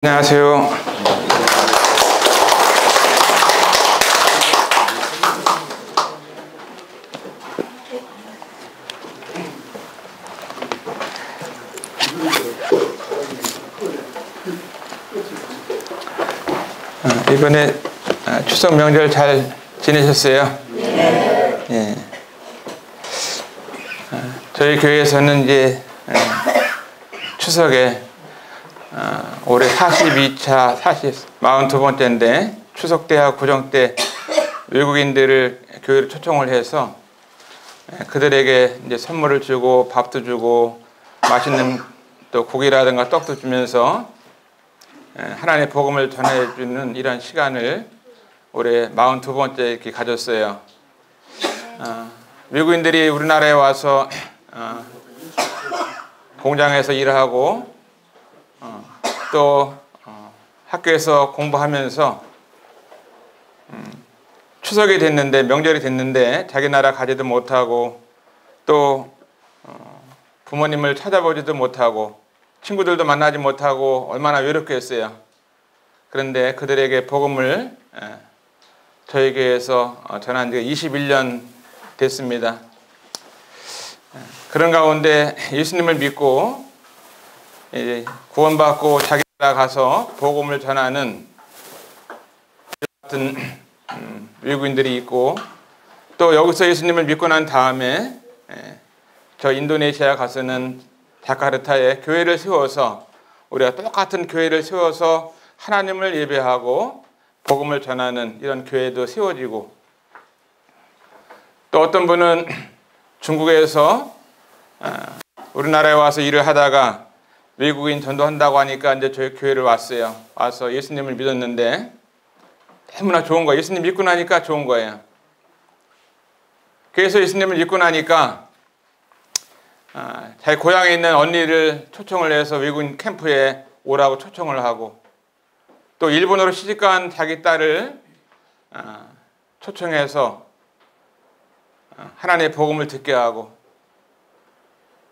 안녕하세요. 이번에 추석 명절 잘 지내셨어요? 네. 예. 저희 교회에서는 이제 추석에 올해 42차 42번째인데 추석 때하고 구정 때 외국인들을 교회로 초청을 해서 그들에게 이제 선물을 주고 밥도 주고 맛있는 또 고기라든가 떡도 주면서 하나님의 복음을 전해주는 이런 시간을 올해 42번째 이렇게 가졌어요. 외국인들이 우리나라에 와서 공장에서 일하고 또 학교에서 공부하면서 추석이 됐는데 명절이 됐는데 자기 나라 가지도 못하고 또 부모님을 찾아보지도 못하고 친구들도 만나지 못하고 얼마나 외롭겠어요. 그런데 그들에게 복음을 저희 교회에서 전한 지가 21년 됐습니다. 그런 가운데 예수님을 믿고 구원받고 자기 나라 가서 복음을 전하는 같은 외국인들이 있고 또 여기서 예수님을 믿고 난 다음에 저 인도네시아 가서는 자카르타에 교회를 세워서 우리가 똑같은 교회를 세워서 하나님을 예배하고 복음을 전하는 이런 교회도 세워지고 또 어떤 분은 중국에서 우리나라에 와서 일을 하다가 외국인 전도한다고 하니까 이제 저희 교회를 왔어요. 와서 예수님을 믿었는데 너무나 좋은 거예요. 예수님 믿고 나니까 좋은 거예요. 그래서 예수님을 믿고 나니까 자기 고향에 있는 언니를 초청을 해서 외국인 캠프에 오라고 초청을 하고 또 일본으로 시집간 자기 딸을 초청해서 하나님의 복음을 듣게 하고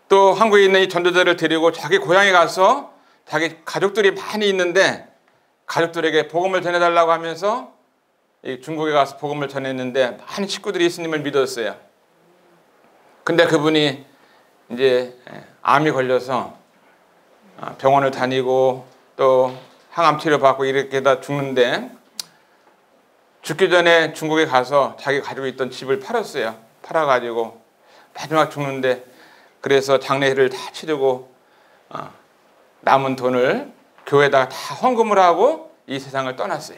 또 한국에 있는 이 전도자를 데리고 자기 고향에 가서 자기 가족들이 많이 있는데 가족들에게 복음을 전해달라고 하면서 중국에 가서 복음을 전했는데 많은 식구들이 예수님을 믿었어요. 근데 그분이 이제 암이 걸려서 병원을 다니고 또 항암 치료 받고 이렇게 다 죽는데 죽기 전에 중국에 가서 자기 가지고 있던 집을 팔았어요. 팔아가지고 마지막 죽는데 그래서 장례를 다 치르고 남은 돈을 교회에다가 다 헌금을 하고 이 세상을 떠났어요.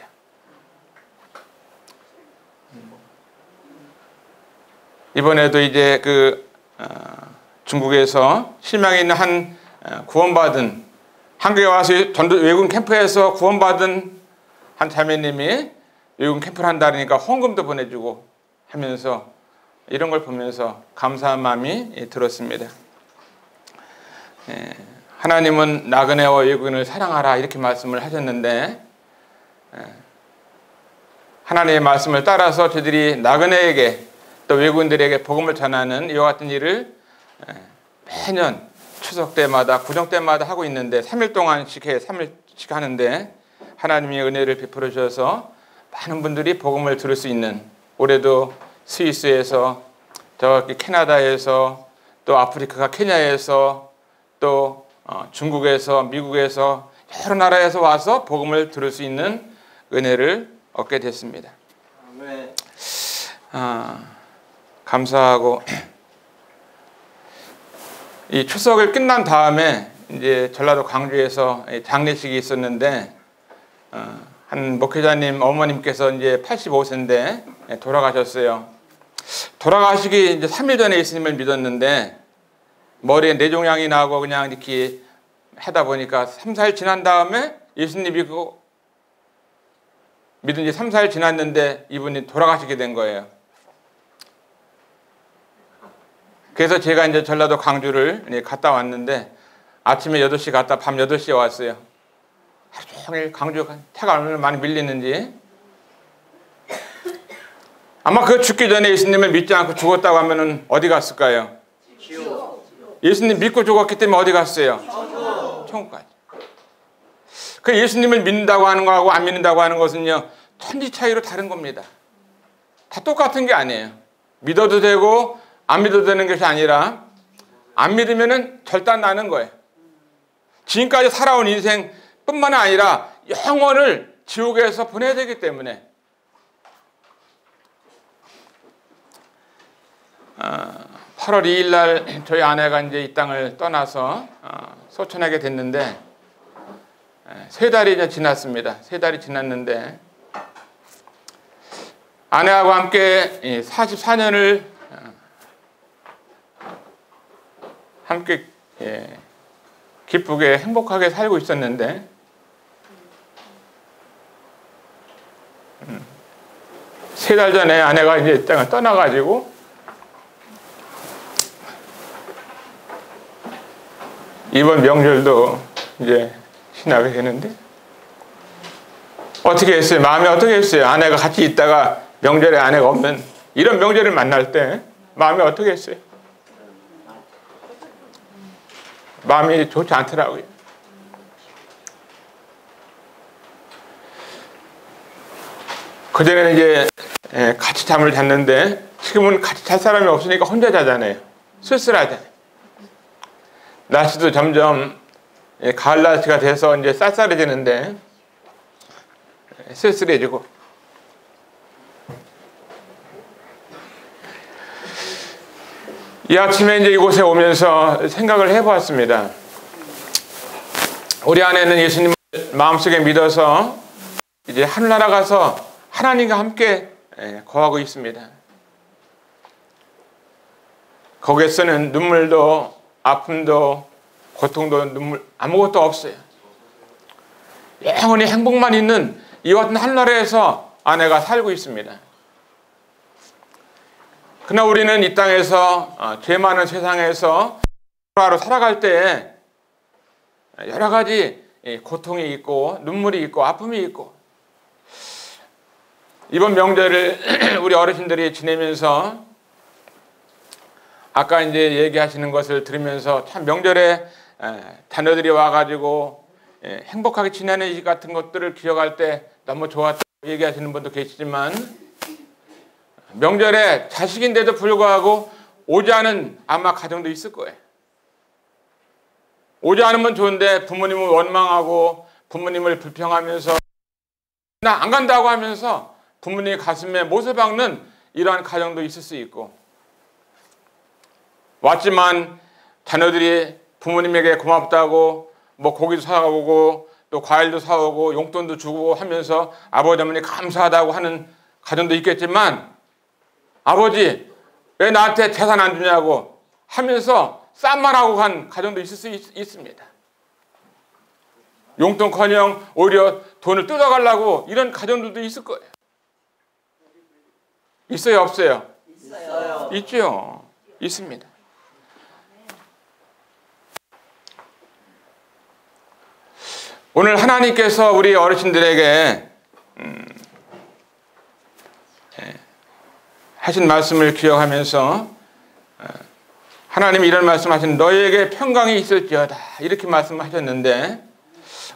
이번에도 이제 중국에서 실명이 있는 한 구원받은 한국에 와서 외국인 캠프에서 구원받은 한 자매님이 외국인 캠프를 한다니까 헌금도 보내주고 하면서 이런 걸 보면서 감사한 마음이 들었습니다. 하나님은 나그네와 외국인을 사랑하라 이렇게 말씀을 하셨는데 하나님의 말씀을 따라서 저들이 나그네에게 또 외국인들에게 복음을 전하는 이와 같은 일을 매년 추석 때마다 구정 때마다 하고 있는데 3일 동안씩 3일씩 하는데 하나님의 은혜를 베풀어 주셔서 많은 분들이 복음을 들을 수 있는 올해도 스위스에서 저기 캐나다에서 또 아프리카 케냐에서 또 중국에서 미국에서 여러 나라에서 와서 복음을 들을 수 있는 은혜를 얻게 됐습니다. 감사하고 이 추석을 끝난 다음에 이제 전라도 광주에서 장례식이 있었는데 한 목회자님 어머님께서 이제 85세인데 돌아가셨어요. 돌아가시기 이제 3일 전에 예수님을 믿었는데 머리에 뇌종양이 나고 그냥 이렇게 하다 보니까 3, 4일 지난 다음에 예수님 믿은 지 3, 4일 지났는데 이분이 돌아가시게 된 거예요. 그래서 제가 이제 전라도 광주를 갔다 왔는데 아침에 8시 갔다 밤 8시에 왔어요. 하루 종일 광주 차가 얼마나 많이 밀리는지. 아마 그 죽기 전에 예수님을 믿지 않고 죽었다고 하면은 어디 갔을까요? 예수님 믿고 죽었기 때문에 어디 갔어요? 천국 가죠. 그 예수님을 믿는다고 하는 거하고 안 믿는다고 하는 것은요, 천지 차이로 다른 겁니다. 다 똑같은 게 아니에요. 믿어도 되고 안 믿어도 되는 것이 아니라 안 믿으면은 절단 나는 거예요. 지금까지 살아온 인생뿐만 아니라 영원을 지옥에서 보내야 되기 때문에 8월 2일 날 저희 아내가 이제 이 땅을 떠나서 소천하게 됐는데 3달이 이제 지났습니다. 3달이 지났는데 아내하고 함께 44년을 함께 기쁘게 행복하게 살고 있었는데 3달 전에 아내가 이제 이 땅을 떠나가지고 이번 명절도 이제 지나게 되는데 어떻게 했어요? 마음이 어떻게 했어요? 아내가 같이 있다가 명절에 아내가 없는 이런 명절을 만날 때 마음이 어떻게 했어요? 마음이 좋지 않더라고요. 그전에는 이제 같이 잠을 잤는데 지금은 같이 잘 사람이 없으니까 혼자 자잖아요. 쓸쓸하잖아요. 날씨도 점점 가을 날씨가 돼서 이제 쌀쌀해지는데 쓸쓸해지고 이 아침에 이제 이곳에 오면서 생각을 해보았습니다. 우리 아내는 예수님을 마음속에 믿어서 이제 하늘나라 가서 하나님과 함께 거하고 있습니다. 거기에서는 눈물도 아픔도 고통도 눈물 아무것도 없어요. 영원히 행복만 있는 이와 같은 하늘나라에서 아내가 살고 있습니다. 그러나 우리는 이 땅에서 죄 많은 세상에서 하루 살아갈 때 여러 가지 고통이 있고 눈물이 있고 아픔이 있고 이번 명절을 우리 어르신들이 지내면서 아까 이제 얘기하시는 것을 들으면서 참 명절에 자녀들이 와가지고 행복하게 지내는 이 같은 것들을 기억할 때 너무 좋았다고 얘기하시는 분도 계시지만 명절에 자식인데도 불구하고 오지 않은 아마 가정도 있을 거예요. 오지 않으면 좋은데 부모님을 원망하고 부모님을 불평하면서 나 안 간다고 하면서 부모님 가슴에 못을 박는 이러한 가정도 있을 수 있고 왔지만 자녀들이 부모님에게 고맙다고 뭐 고기도 사오고 또 과일도 사오고 용돈도 주고 하면서 아버지 어머니 감사하다고 하는 가정도 있겠지만 아버지 왜 나한테 재산 안 주냐고 하면서 싼말하고 간 가정도 있을 수 있습니다. 용돈커녕 오히려 돈을 뜯어가려고 이런 가정들도 있을 거예요. 있어요 없어요? 있어요. 있죠. 있습니다. 오늘 하나님께서 우리 어르신들에게 하신 말씀을 기억하면서 하나님이 이런 말씀하신 너희에게 평강이 있을지어다 이렇게 말씀하셨는데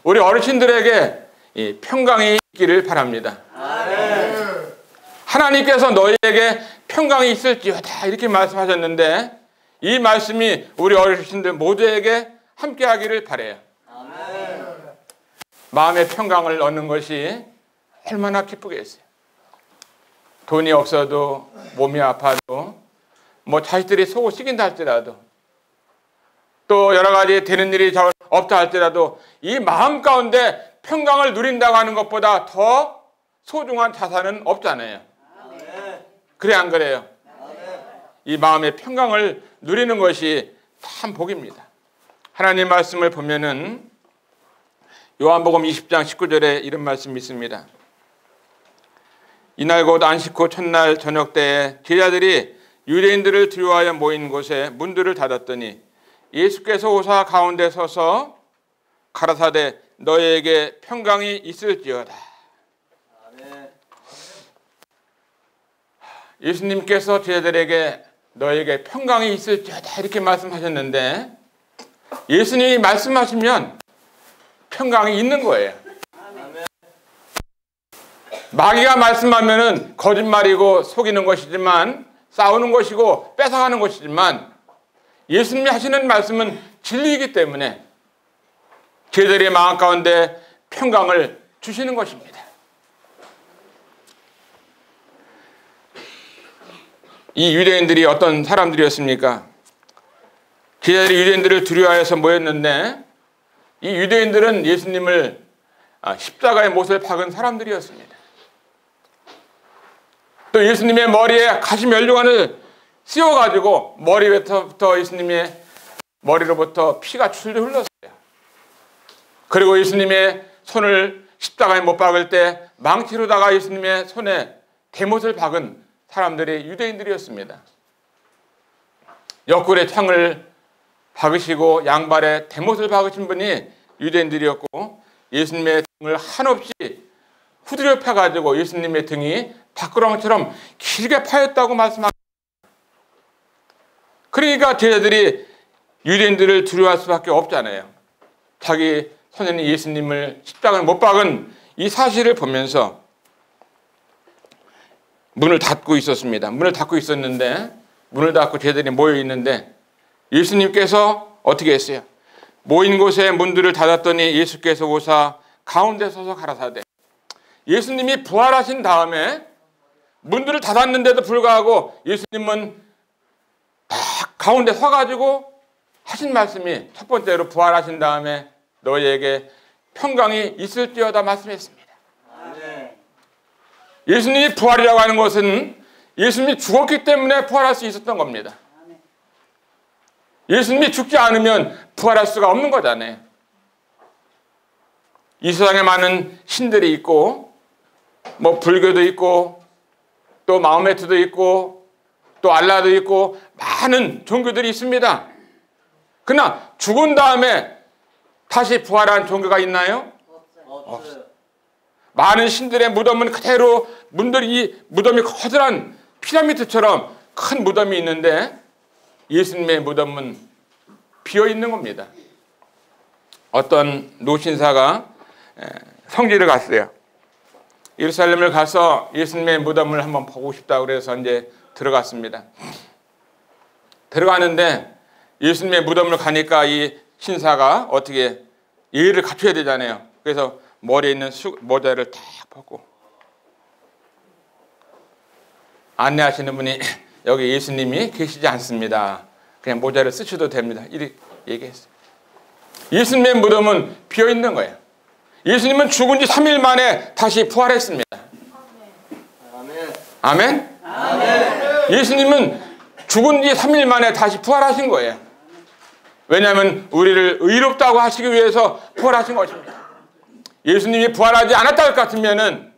우리 어르신들에게 이 평강이 있기를 바랍니다. 아멘. 하나님께서 너희에게 평강이 있을지어다 이렇게 말씀하셨는데 이 말씀이 우리 어르신들 모두에게 함께하기를 바라요. 아멘. 마음의 평강을 얻는 것이 얼마나 기쁘겠어요. 돈이 없어도 몸이 아파도 뭐 자식들이 속을 시킨다 할지라도 또 여러 가지 되는 일이 없다 할지라도 이 마음 가운데 평강을 누린다고 하는 것보다 더 소중한 자산은 없잖아요. 그래 안 그래요? 이 마음의 평강을 누리는 것이 참 복입니다. 하나님 말씀을 보면은 요한복음 20장 19절에 이런 말씀이 있습니다. 이날 곧 안식 후 첫날 저녁 때에 제자들이 유대인들을 두려워하여 모인 곳에 문들을 닫았더니 예수께서 오사 가운데 서서 가라사대 너희에게 평강이 있을지어다. 아멘. 예수님께서 제자들에게 너희에게 평강이 있을지어다 이렇게 말씀하셨는데 예수님이 말씀하시면 평강이 있는 거예요. 마귀가 말씀하면은 거짓말이고 속이는 것이지만, 싸우는 것이고 뺏어가는 것이지만, 예수님이 하시는 말씀은 진리이기 때문에 저희들의 마음 가운데 평강을 주시는 것입니다. 이 유대인들이 어떤 사람들이었습니까? 저희들이 유대인들을 두려워해서 모였는데, 이 유대인들은 예수님을 십자가의 못을 박은 사람들이었습니다. 또 예수님의 머리에 가시 면류관을 씌워가지고 머리부터 예수님의 머리로부터 피가 출줄 흘렀어요. 그리고 예수님의 손을 십자가에 못 박을 때 망치로다가 예수님의 손에 대못을 박은 사람들이 유대인들이었습니다. 옆구리에 창을 박으시고 양발에 대못을 박으신 분이 유대인들이었고, 예수님의 등을 한없이 후드려 펴가지고 예수님의 등이 닭구렁처럼 길게 파였다고 말씀합니다. 그러니까 제자들이 유대인들을 두려워할 수밖에 없잖아요. 자기 손에는 예수님을 십자가에 못 박은 이 사실을 보면서 문을 닫고 있었습니다. 문을 닫고 있었는데, 문을 닫고 제자들이 모여 있는데 예수님께서 어떻게 했어요? 모인 곳에 문들을 닫았더니 예수께서 오사 가운데 서서 가라사대. 예수님이 부활하신 다음에 문들을 닫았는데도 불구하고 예수님은 딱 가운데 서가지고 하신 말씀이 첫 번째로 부활하신 다음에 너희에게 평강이 있을지어다 말씀했습니다. 예수님이 부활이라고 하는 것은 예수님이 죽었기 때문에 부활할 수 있었던 겁니다. 예수님이 죽지 않으면 부활할 수가 없는 거잖아요. 이 세상에 많은 신들이 있고, 뭐 불교도 있고, 또 마호메트도 있고, 또 알라도 있고, 많은 종교들이 있습니다. 그러나 죽은 다음에 다시 부활한 종교가 있나요? 없어요. 많은 신들의 무덤은 그대로 이 무덤이 커다란 피라미드처럼 큰 무덤이 있는데 예수님의 무덤은 비어 있는 겁니다. 어떤 노신사가 성지를 갔어요. 예루살렘을 가서 예수님의 무덤을 한번 보고 싶다고 그래서 이제 들어갔습니다. 들어가는데 예수님의 무덤을 가니까 이 신사가 어떻게 예의를 갖춰야 되잖아요. 그래서 머리에 있는 모자를 딱 벗고 안내하시는 분이 여기 예수님이 계시지 않습니다. 그냥 모자를 쓰셔도 됩니다. 이렇게 얘기했어요. 예수님의 무덤은 비어 있는 거예요. 예수님은 죽은 지 3일 만에 다시 부활했습니다. 아멘. 아멘? 아멘. 예수님은 죽은 지 3일 만에 다시 부활하신 거예요. 왜냐하면 우리를 의롭다고 하시기 위해서 부활하신 것입니다. 예수님이 부활하지 않았다 할 것 같으면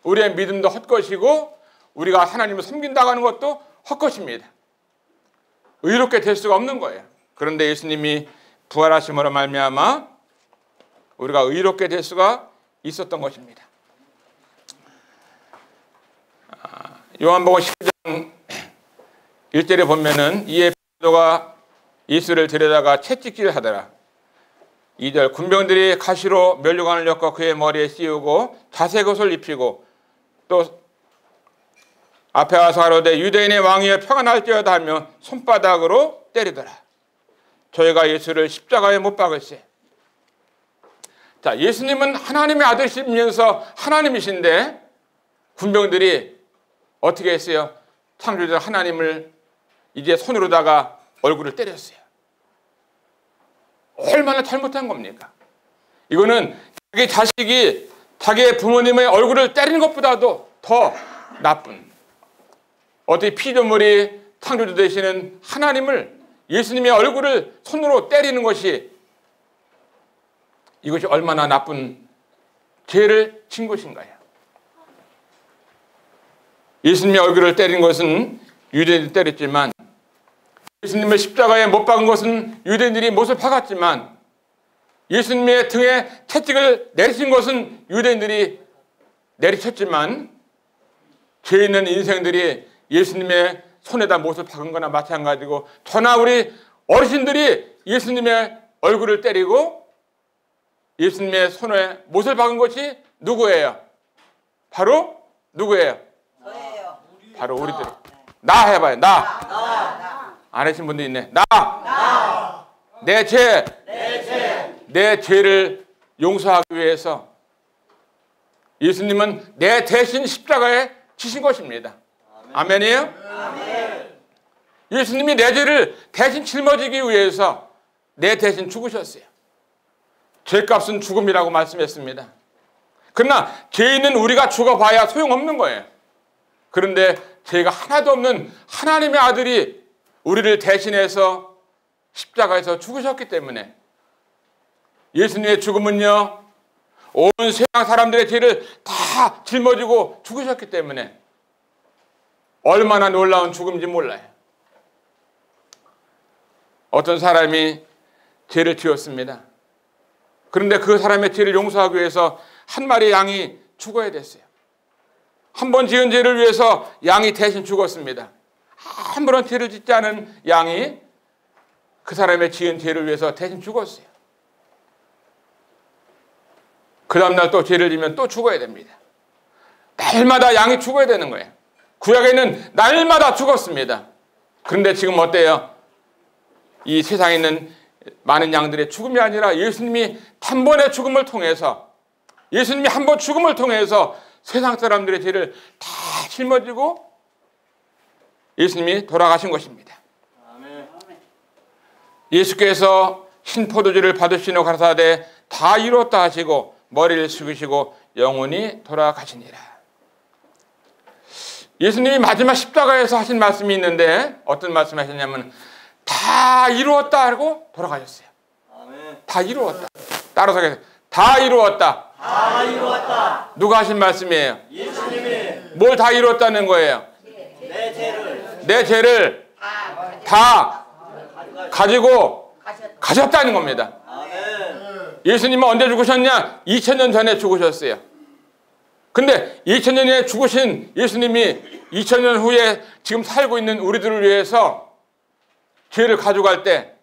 우리의 믿음도 헛것이고 우리가 하나님을 섬긴다고 하는 것도 헛것입니다. 의롭게 될 수가 없는 거예요. 그런데 예수님이 부활하심으로 말미암아 우리가 의롭게 될 수가 있었던 것입니다. 요한복음 10장 1절에 보면은 이에 베드로가 예수를 데려다가 채찍질을 하더라. 2절 군병들이 가시로 면류관을 엮어 그의 머리에 씌우고 자색 옷을 입히고 또 앞에 와서 가로되 유대인의 왕이여 표가 날지어다 하며 손바닥으로 때리더라. 저희가 예수를 십자가에 못 박을세. 자, 예수님은 하나님의 아들이시면서 하나님이신데 군병들이 어떻게 했어요? 창조자 하나님을 이제 손으로다가 얼굴을 때렸어요. 얼마나 잘못한 겁니까? 이거는 자기 자식이 자기의 부모님의 얼굴을 때리는 것보다도 더 나쁜, 어떻게 피조물이 창조주 되시는 하나님을 예수님의 얼굴을 손으로 때리는 것이 이것이 얼마나 나쁜 죄를 진 것인가요? 예수님의 얼굴을 때린 것은 유대인들이 때렸지만 예수님을 십자가에 못 박은 것은 유대인들이 못을 박았지만 예수님의 등에 채찍을 내리친 것은 유대인들이 내리쳤지만 죄 있는 인생들이 예수님의 손에다 못을 박은 거나 마찬가지고 저나 우리 어르신들이 예수님의 얼굴을 때리고 예수님의 손에 못을 박은 것이 누구예요? 바로 누구예요? 저예요. 바로 우리들. 나 해봐요. 나. 안 하신 분도 있네. 나. 내 죄를 용서하기 위해서 예수님은 내 대신 십자가에 지신 것입니다. 아멘이에요? 아멘. 예수님이 내 죄를 대신 짊어지기 위해서 내 대신 죽으셨어요. 죄값은 죽음이라고 말씀했습니다. 그러나 죄 있는 우리가 죽어봐야 소용없는 거예요. 그런데 죄가 하나도 없는 하나님의 아들이 우리를 대신해서 십자가에서 죽으셨기 때문에 예수님의 죽음은요, 온 세상 사람들의 죄를 다 짊어지고 죽으셨기 때문에 얼마나 놀라운 죽음인지 몰라요. 어떤 사람이 죄를 지었습니다. 그런데 그 사람의 죄를 용서하기 위해서 한 마리 양이 죽어야 됐어요. 한 번 지은 죄를 위해서 양이 대신 죽었습니다. 아무런 죄를 짓지 않은 양이 그 사람의 지은 죄를 위해서 대신 죽었어요. 그 다음날 또 죄를 지면 또 죽어야 됩니다. 날마다 양이 죽어야 되는 거예요. 구약에는 날마다 죽었습니다. 그런데 지금 어때요? 이 세상에 있는 많은 양들의 죽음이 아니라 예수님이 단번에 죽음을 통해서, 예수님이 한 번 죽음을 통해서 세상 사람들의 죄를 다 짊어지고 예수님이 돌아가신 것입니다. 아멘. 예수께서 신포도주를 받으시며 가라사대 다 이루었다 하시고 머리를 숙이시고 영원히 돌아가시니라. 예수님이 마지막 십자가에서 하신 말씀이 있는데 어떤 말씀 하셨냐면 다 이루었다 하고 돌아가셨어요. 아멘. 다 이루었다. 따라서 다 이루었다. 다 이루었다. 누가 하신 말씀이에요? 예수님이 뭘 다 이루었다는 거예요? 내 죄를 다 가지고 가셨다는 겁니다. 아멘. 예수님은 언제 죽으셨냐? 2000년 전에 죽으셨어요. 근데 2000년 전에 죽으신 예수님이 2000년 후에 지금 살고 있는 우리들을 위해서 죄를 가져갈 때,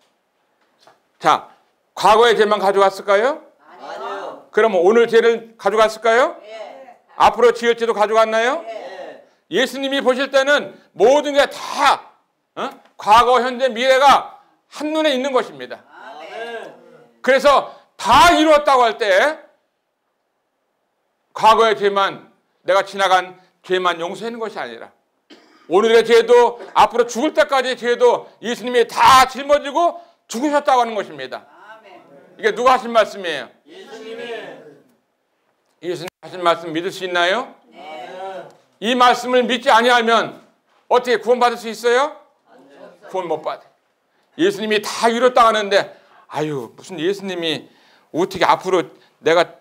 자, 과거의 죄만 가져갔을까요? 아니요. 그러면 오늘 죄를 가져갔을까요? 예. 앞으로 지을 죄도 가져갔나요? 예. 예수님이 보실 때는 모든 게 다 과거, 현재, 미래가 한눈에 있는 것입니다. 아멘. 그래서 다 이루었다고 할 때 과거의 죄만, 내가 지나간 죄만 용서하는 것이 아니라 오늘의 죄도 앞으로 죽을 때까지의 죄도 예수님이 다 짊어지고 죽으셨다고 하는 것입니다. 아멘. 이게 누가 하신 말씀이에요? 예수님이. 예수님 하신 말씀 믿을 수 있나요? 아멘. 이 말씀을 믿지 아니하면 어떻게 구원받을 수 있어요? 구원 못 받아요. 예수님이 다 이뤘다고 하는데 아유, 무슨 예수님이 어떻게 앞으로 내가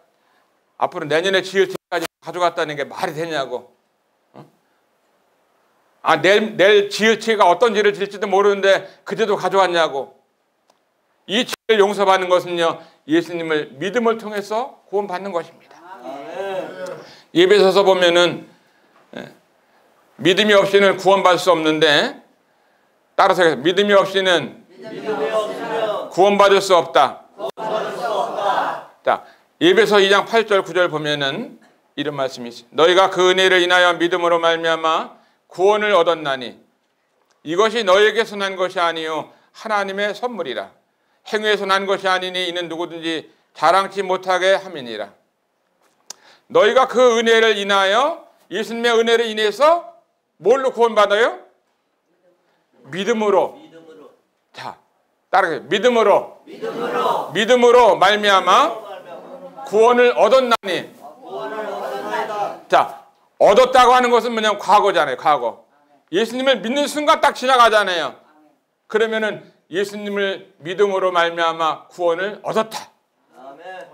앞으로 내년에 지을 죄까지 가져갔다는 게 말이 되냐고. 내일 지을 죄가 어떤 죄를 지을지도 모르는데 그 죄도 가져왔냐고. 이 죄를 용서받는 것은요, 예수님을 믿음을 통해서 구원받는 것입니다. 아멘. 예배서서 보면은 믿음이 없이는 구원받을 수 없는데, 따라서 믿음이 없이는 믿음이 없으면 구원받을 수 없다. 구원받을 수 없다. 자, 예배서 2장 8절 9절 보면은 이런 말씀이 있어요. 너희가 그 은혜를 인하여 믿음으로 말미암아 구원을 얻었나니 이것이 너희에게서 난 것이 아니요 하나님의 선물이라. 행위에서 난 것이 아니니 이는 누구든지 자랑치 못하게 함이니라. 너희가 그 은혜를 인하여, 예수님의 은혜를 인해서 뭘로 구원받아요? 믿음으로. 믿음으로. 자, 따라해요. 믿음으로. 믿음으로. 믿음으로 말미암아 구원을 얻었나니. 구원을 얻었나이다. 자, 얻었다고 하는 것은 뭐냐면 과거잖아요. 과거. 예수님을 믿는 순간 딱 지나가잖아요. 그러면은 예수님을 믿음으로 말미암아 구원을 얻었다. 아멘.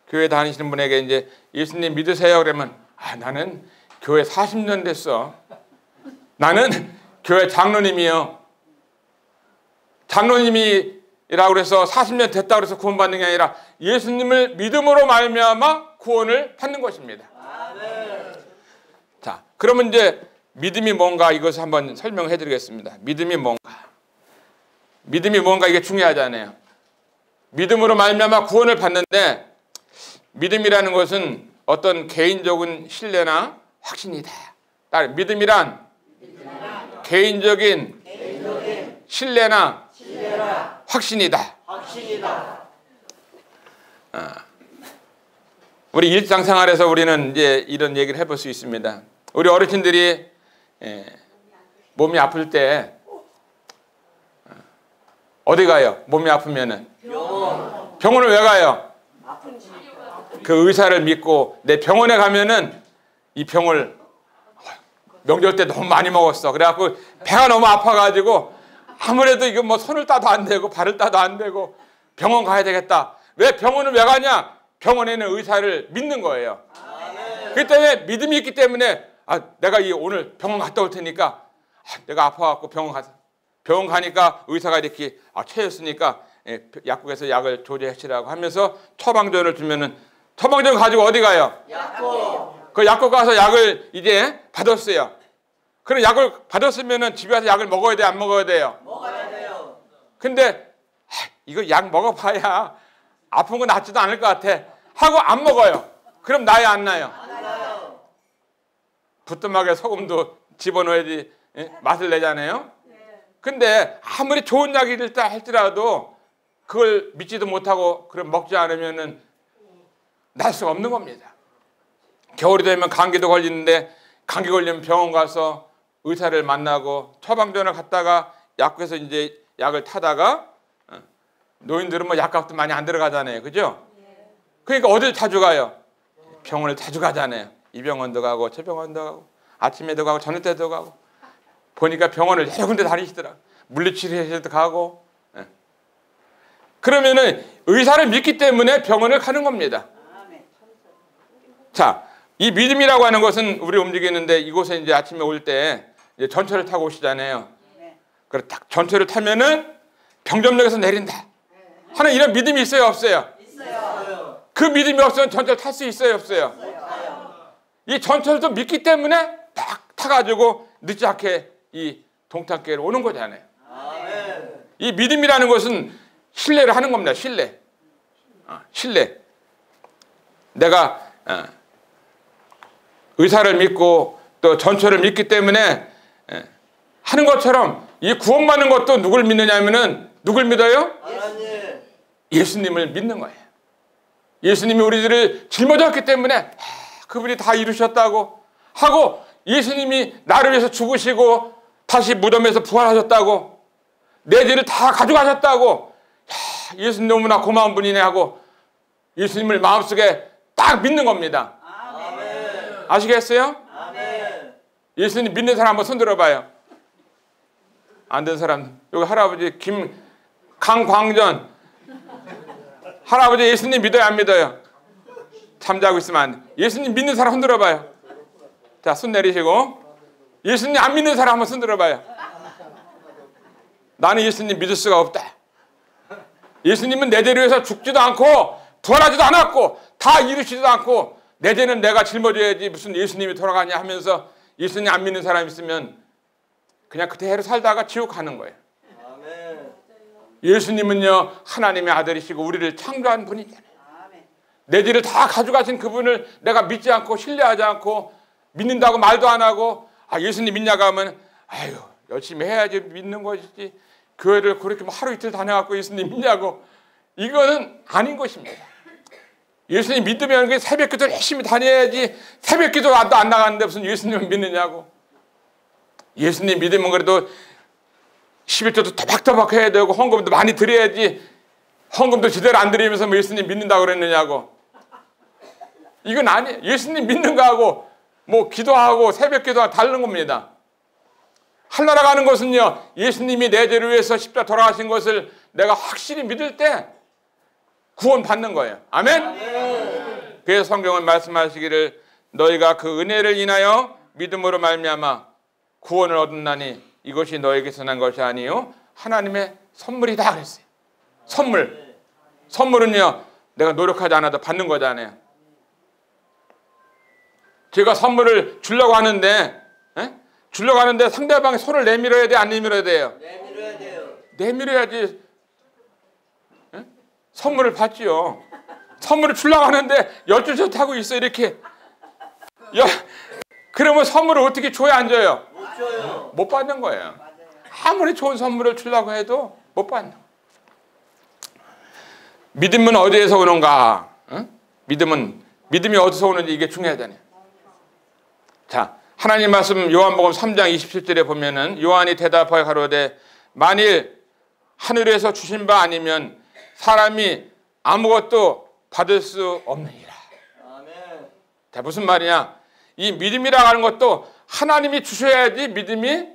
교회 다니시는 분에게 이제 예수님 믿으세요 그러면 나는 교회 40년 됐어. 나는 교회 장로님이요. 장로님이라고 그래서 40년 됐다고 해서 구원받는 게 아니라 예수님을 믿음으로 말미암아 구원을 받는 것입니다. 아멘. 자, 그러면 이제 믿음이 뭔가 이것을 한번 설명해 드리겠습니다. 믿음이 뭔가. 믿음이 뭔가 이게 중요하잖아요. 믿음으로 말미암아 구원을 받는데 믿음이라는 것은 어떤 개인적인 신뢰나 확신이다. 믿음이란 개인적인 신뢰나 확신이다. 우리 일상생활에서 우리는 이제 이런 얘기를 해볼 수 있습니다. 우리 어르신들이 몸이 아플 때 어디 가요? 몸이 아프면은 병원을 왜 가요? 그 의사를 믿고 내 병원에 가면은 이 병을 명절 때 너무 많이 먹었어. 그래갖고 배가 너무 아파가지고 아무래도 이거 뭐 손을 따도 안 되고 발을 따도 안 되고 병원 가야 되겠다. 왜 병원을 왜 가냐? 병원에는 의사를 믿는 거예요. 그렇기 때문에 믿음이 있기 때문에 내가 오늘 병원 갔다 올 테니까 내가 아파갖고 병원 가니까 의사가 이렇게 체했으니까 약국에서 약을 조제하시라고 하면서 처방전을 주면은 처방전 가지고 어디 가요? 약국. 그 약국 가서 약을 이제 받았어요. 그럼 약을 받았으면은 집에 와서 약을 먹어야 돼, 안 먹어야 돼요? 먹어야 돼요. 근데 이거 약 먹어봐야 아픈 거 낫지도 않을 것 같아 하고 안 먹어요. 그럼 나요, 안 나요? 안 나요. 부뚜막에 소금도 집어넣어야지 맛을 내잖아요. 근데 아무리 좋은 약이다 할지라도 그걸 믿지도 못하고 그럼 먹지 않으면은 날 수가 없는 겁니다. 겨울이 되면 감기도 걸리는데 감기 걸리면 병원 가서 의사를 만나고 처방전을 갖다가 약국에서 이제 약을 타다가 노인들은 뭐 약값도 많이 안 들어가잖아요. 그죠? 그러니까 어딜 자주 가요? 병원을 자주 가잖아요. 이 병원도 가고 저 병원도 가고 아침에도 가고 저녁 때도 가고 보니까 병원을 여러 군데 다니시더라. 물리치료실도 가고. 그러면은 의사를 믿기 때문에 병원을 가는 겁니다. 자, 이 믿음이라고 하는 것은 우리 움직이는데 이곳에 이제 아침에 올 때 전철을 타고 오시잖아요. 그래 딱 전철을 타면은 병점역에서 내린다 하는 이런 믿음이 있어요, 없어요? 있어요. 그 믿음이 없으면 전철 탈 수 있어요, 없어요? 이 전철도 믿기 때문에 딱 타가지고 늦지 않게 이 동탄교회로 오는 거잖아요. 아멘. 이 믿음이라는 것은 신뢰를 하는 겁니다. 신뢰. 신뢰. 내가 의사를 믿고 또 전철을 믿기 때문에 하는 것처럼 이 구원받는 것도 누굴 믿느냐 하면은 누굴 믿어요? 하나님. 예수님을 믿는 거예요. 예수님이 우리들을 짊어졌기 때문에 그분이 다 이루셨다고 하고 예수님이 나를 위해서 죽으시고 다시 무덤에서 부활하셨다고 내 죄를 다 가져가셨다고 예수님 너무나 고마운 분이네 하고 예수님을 마음속에 딱 믿는 겁니다. 아멘. 아시겠어요? 아멘. 예수님 믿는 사람 한번 손 들어봐요. 안 된 사람 여기 할아버지 강광전 할아버지 예수님 믿어요, 안 믿어요? 잠자고 있으면 안 돼. 예수님 믿는 사람 손 들어봐요. 자, 손 내리시고 예수님 안 믿는 사람 한번 손 들어봐요. 나는 예수님 믿을 수가 없다. 예수님은 내 죄를 위해서 죽지도 않고 부활하지도 않았고 다 이루시지도 않고 내 죄는 내가 짊어져야지 무슨 예수님이 돌아가냐 하면서 예수님 안 믿는 사람 있으면 그냥 그대로 살다가 지옥 가는 거예요. 아멘. 예수님은요 하나님의 아들이시고 우리를 창조한 분이잖아요. 내 죄를 다 가져가신 그분을 내가 믿지 않고 신뢰하지 않고 믿는다고 말도 안 하고 예수님 믿냐고 하면 아유 열심히 해야지 믿는 것이지 교회를 그렇게 뭐 하루 이틀 다녀갖고 예수님 믿냐고 이거는 아닌 것입니다. 예수님 믿으면 새벽 기도 열심히 다녀야지 새벽 기도 안 나가는데 무슨 예수님을 믿느냐고. 예수님 믿으면 그래도 11조도 또박또박 해야 되고 헌금도 많이 드려야지 헌금도 제대로 안 드리면서 뭐 예수님 믿는다고 그랬느냐고. 이건 아니에요. 예수님 믿는 거하고 뭐 기도하고 새벽 기도하고 다른 겁니다. 하늘나라 가는 것은요 예수님이 내 죄를 위해서 십자가 돌아가신 것을 내가 확실히 믿을 때 구원 받는 거예요. 아멘. 그래서 성경은 말씀하시기를 너희가 그 은혜를 인하여 믿음으로 말미암아 구원을 얻었나니 이것이 너에게서 난 것이 아니요 하나님의 선물이다 그랬어요. 선물은요 내가 노력하지 않아도 받는 거잖아요. 제가 선물을 주려고 하는데 상대방이 손을 내밀어야 돼, 안 내밀어야 돼요? 내밀어야 돼요. 내밀어야지. 선물을 받지요. 선물을 주려고 하는데 열줄서 타고 있어 이렇게. 그러면 선물을 어떻게 줘야 안 줘요? 못 줘요. 못 받는 거예요. 아무리 좋은 선물을 주려고 해도 못 받는 거예요. 믿음은 어디에서 오는가? 응? 믿음이 어디서 오는지 이게 중요하잖아요. 자, 하나님 말씀 요한복음 3장 27절에 보면은 요한이 대답하여 가로되 만일 하늘에서 주신 바 아니면 사람이 아무것도 받을 수 없느니라. 아멘. 자, 무슨 말이냐? 이 믿음이라고 하는 것도 하나님이 주셔야지 믿음이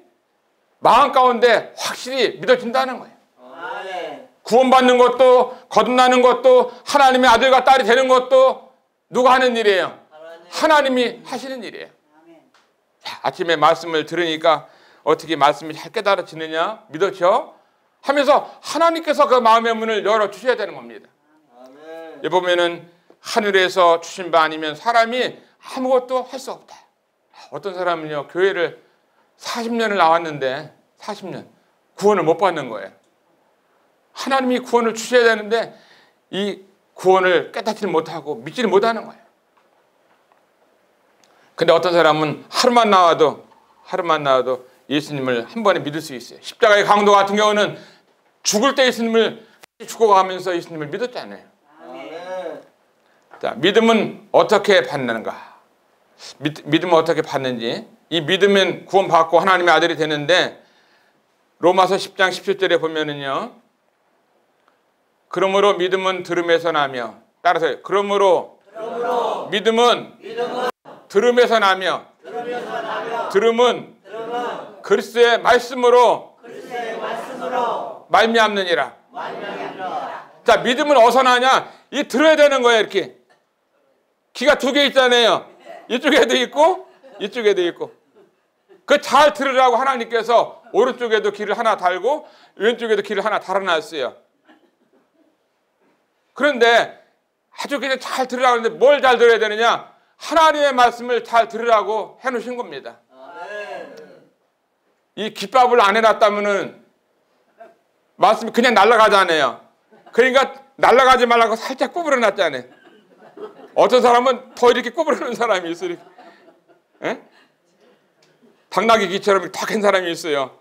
마음 가운데 확실히 믿어진다는 거예요. 아멘. 구원받는 것도 거듭나는 것도 하나님의 아들과 딸이 되는 것도 누가 하는 일이에요? 하나님이 하시는 일이에요. 자, 아침에 말씀을 들으니까 어떻게 말씀이 잘 깨달아지느냐? 믿어져? 하면서 하나님께서 그 마음의 문을 열어주셔야 되는 겁니다. 아멘. 여기 보면은 하늘에서 주신 바 아니면 사람이 아무것도 할 수 없다. 어떤 사람은요, 교회를 40년을 나왔는데 40년 구원을 못 받는 거예요. 하나님이 구원을 주셔야 되는데 이 구원을 깨닫지를 못하고 믿지를 못하는 거예요. 근데 어떤 사람은 하루만 나와도 예수님을 한 번에 믿을 수 있어요. 십자가의 강도 같은 경우는 죽을 때 예수님을 죽어가면서 예수님을 믿었잖아요. 아멘. 자, 믿음은 어떻게 받는가? 믿음은 어떻게 받는지. 이 믿으면 구원받고 하나님의 아들이 되는데 로마서 10장 17절에 보면은요. 그러므로 믿음은 들음에서 나며, 따라서 그러므로 믿음은 들음에서 나며, 들음은 그리스도의 말씀으로 말미암느니라. 자, 믿음은 어디서 나냐? 이 들어야 되는 거예요. 이렇게 귀가 두 개 있잖아요. 이쪽에도 있고 이쪽에도 있고. 그 잘 들으라고 하나님께서 오른쪽에도 귀를 하나 달고 왼쪽에도 귀를 하나 달아놨어요. 그런데 아주 그냥 잘 들으라고 하는데 뭘 잘 들어야 되느냐? 하나님의 말씀을 잘 들으라고 해놓으신 겁니다. 이 귓밥을 안 해놨다면은 말씀이 그냥 날아가잖아요. 그러니까 날아가지 말라고 살짝 구부려 놨잖아요. 어떤 사람은 더 이렇게 구부려 놓은 사람이 있어요. 이렇게. 에? 당나귀 귀처럼 탁 한 사람이 있어요.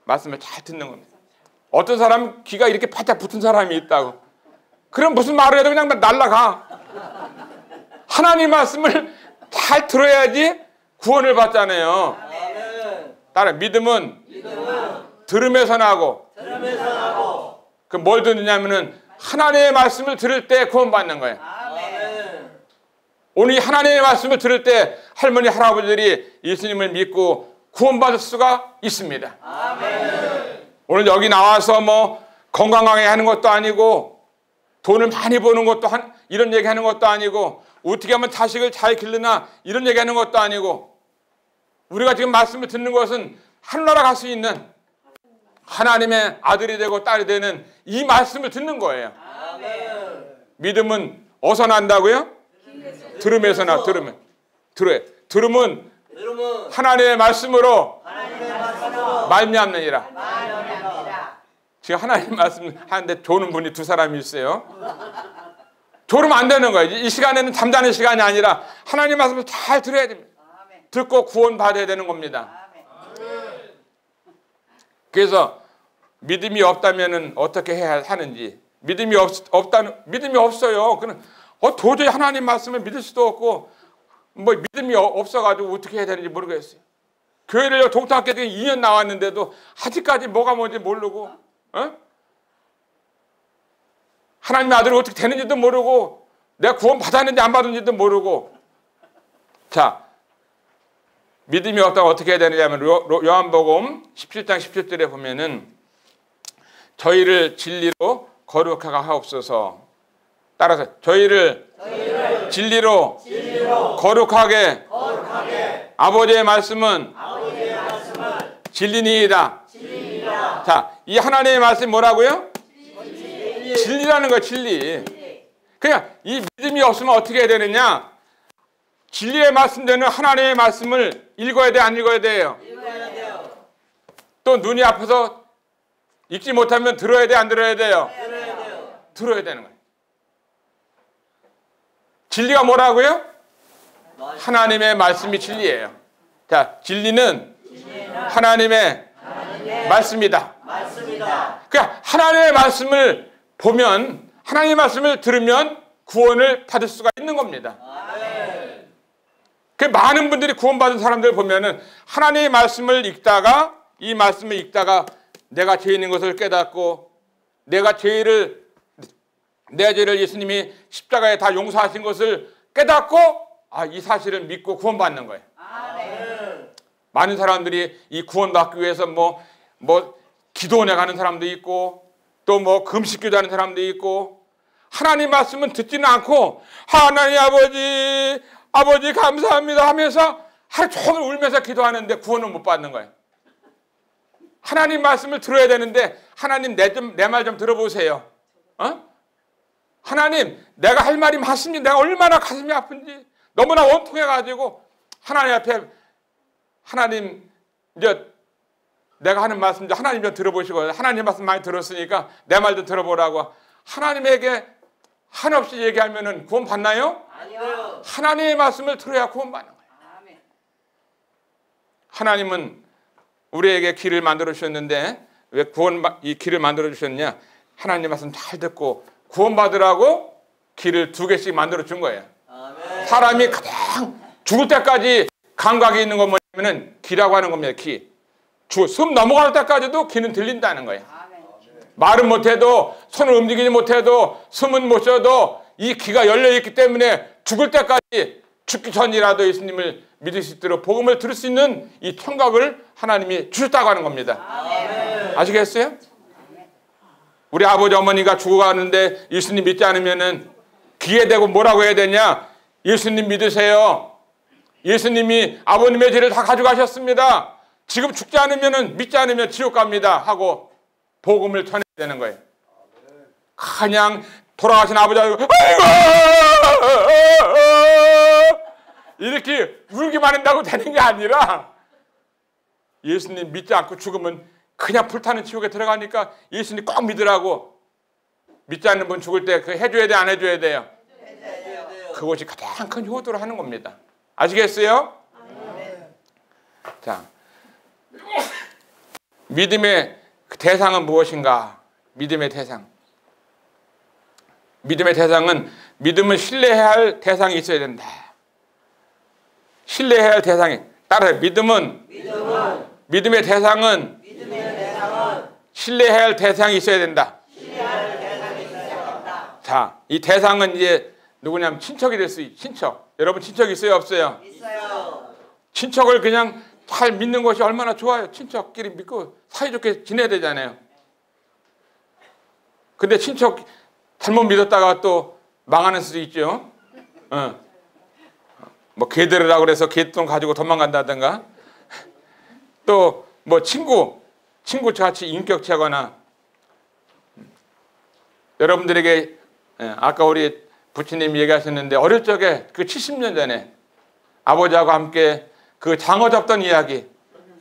말씀을 잘 듣는 겁니다. 어떤 사람은 귀가 이렇게 바짝 붙은 사람이 있다고. 그럼 무슨 말을 해도 그냥 날아가. 하나님 말씀을 잘 들어야지 구원을 받잖아요. 따라 믿음은 들음에서 나고. 그 뭘 듣느냐면은 하나님의 말씀을 들을 때 구원받는 거예요. 오늘 하나님의 말씀을 들을 때 할머니 할아버지들이 예수님을 믿고 구원받을 수가 있습니다. 오늘 여기 나와서 뭐 건강하게 하는 것도 아니고 돈을 많이 버는 것도 이런 얘기하는 것도 아니고 어떻게 하면 자식을 잘 기르나 이런 얘기하는 것도 아니고 우리가 지금 말씀을 듣는 것은 하늘나라 갈 수 있는 하나님의 아들이 되고 딸이 되는 이 말씀을 듣는 거예요. 믿음은 어디서 난다고요? 들음에서 나. 들음은 하나님의 말씀으로 말미암느니라. 지금 하나님 말씀 하는데 조는 분이 두 사람이 있어요. 졸으면 안 되는 거예요. 이 시간에는 잠자는 시간이 아니라 하나님 말씀을 잘 들어야 됩니다. 듣고 구원받아야 되는 겁니다. 그래서 믿음이 없다면 어떻게 해야 하는지. 믿음이 없어요. 그는 도저히 하나님 말씀을 믿을 수도 없고 뭐 믿음이 없어가지고 어떻게 해야 되는지 모르겠어요. 교회를 동탁학교 2년 나왔는데도 아직까지 뭐가 뭔지 모르고 하나님의 아들이 어떻게 되는지도 모르고 내가 구원 받았는지 안 받았는지도 모르고. 자, 믿음이 없다고 어떻게 해야 되느냐면 요한복음 17장 17절에 보면은 저희를 진리로 거룩하게 하옵소서. 따라서 저희를 진리로 거룩하게 아버지의 말씀은 진리니이다. 자, 이 하나님의 말씀이 뭐라고요? 진리라는 거예요. 진리. 그냥 이 믿음이 없으면 어떻게 해야 되느냐? 진리의 말씀되는 하나님의 말씀을 읽어야 돼, 안 읽어야 돼요? 읽어야 돼요. 또 눈이 아파서 읽지 못하면 들어야 돼, 안 들어야 돼요? 들어야 돼요. 들어야 되는 거예요. 진리가 뭐라고요? 하나님의 말씀이 진리예요. 자, 진리는 하나님의 말씀이다. 그러니까 하나님의 말씀을 보면, 하나님의 말씀을 들으면 구원을 받을 수가 있는 겁니다. 그 많은 분들이 구원받은 사람들 보면은 하나님의 말씀을 읽다가, 이 말씀을 읽다가 내가 죄인인 것을 깨닫고, 내 죄를 예수님이 십자가에 다 용서하신 것을 깨닫고, 이 사실을 믿고 구원받는 거예요. 많은 사람들이 이 구원받기 위해서 뭐 기도원에 가는 사람도 있고, 또 뭐 금식기도 하는 사람도 있고, 하나님 말씀은 듣지는 않고 하나님 아버지 감사합니다 하면서 하루 종일 울면서 기도하는데 구원을 못 받는 거예요. 하나님 말씀을 들어야 되는데, 하나님 내 말 좀 들어보세요. 하나님, 내가 할 말이 맞습니다. 내가 얼마나 가슴이 아픈지 너무나 원통해가지고 하나님 앞에, 하나님 이제 내가 하는 말씀 이제 하나님 좀 들어보시고, 하나님 말씀 많이 들었으니까 내 말 좀 들어보라고 하나님에게 한없이 얘기하면은 구원 받나요? 아니요. 하나님의 말씀을 들어야 구원 받는 거예요. 아멘. 하나님은 우리에게 길을 만들어 주셨는데, 왜 이 길을 만들어 주셨냐? 하나님 말씀 잘 듣고 구원 받으라고 길을 2개씩 만들어 준 거예요. 사람이 가장 죽을 때까지 감각이 있는 건 뭐냐면은 귀라고 하는 겁니다. 귀. 숨 넘어갈 때까지도 귀는 들린다는 거예요. 말은 못해도, 손을 움직이지 못해도, 숨은 못 쉬어도 이 귀가 열려있기 때문에 죽을 때까지, 죽기 전이라도 예수님을 믿을 수 있도록 복음을 들을 수 있는 이 청각을 하나님이 주셨다고 하는 겁니다. 아시겠어요? 우리 아버지 어머니가 죽어가는데 예수님 믿지 않으면은 귀에 대고 뭐라고 해야 되냐? 예수님 믿으세요. 예수님이 아버님의 죄를 다 가져가셨습니다. 지금 죽지 않으면은, 믿지 않으면 지옥 갑니다 하고 복음을 전해야 되는 거예요. 그냥 돌아가신 아버지하고 아이고 이렇게 울기만 한다고 되는 게 아니라, 예수님 믿지 않고 죽으면 그냥 불타는 지옥에 들어가니까 예수님 꼭 믿으라고. 믿지 않는 분 죽을 때 그 해줘야 돼, 안 해줘야 돼요? 그것이 가장 큰 효도를 하는 겁니다. 아시겠어요? 자, 믿음의 대상은 무엇인가? 믿음의 대상. 믿음의 대상은, 믿음을 신뢰해야 할 대상이 있어야 된다. 신뢰해야 할 대상이. 따라서 믿음의 대상은 신뢰해야 할 대상이 있어야 된다. 자, 이 대상은 이제 누구냐면 친척이 될 수 있어요. 친척. 여러분 친척 있어요, 없어요? 있어요. 친척을 그냥 잘 믿는 것이 얼마나 좋아요. 친척끼리 믿고 사이좋게 지내야 되잖아요. 근데 친척 잘못 믿었다가 또 망하는 수도 있죠. 뭐 개들으라고 그래서 개똥 가지고 도망간다든가, 또 뭐 친구 같이 인격체거나. 여러분들에게 아까 우리 부처님이 얘기하셨는데, 어릴 적에 그 70년 전에 아버지하고 함께 그 장어 잡던 이야기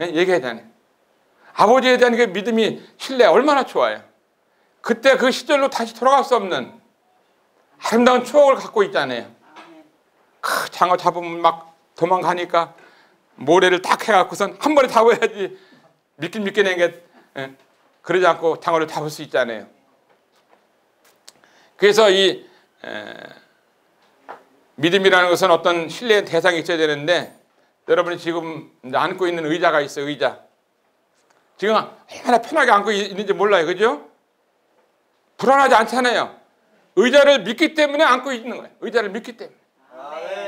얘기하잖아요. 아버지에 대한 그 믿음이, 신뢰 얼마나 좋아요. 그때 그 시절로 다시 돌아갈 수 없는 아름다운 추억을 갖고 있잖아요. 그 장어 잡으면 막 도망가니까 모래를 딱 해갖고선 한 번에 잡아야지 믿긴 게, 그러지 않고 장어를 잡을 수 있잖아요. 그래서 이 믿음이라는 것은 어떤 신뢰의 대상이 있어야 되는데, 여러분이 지금 안고 있는 의자가 있어요. 의자. 지금 얼마나 편하게 안고 있는지 몰라요. 그죠? 불안하지 않잖아요. 의자를 믿기 때문에 안고 있는 거예요. 의자를 믿기 때문에.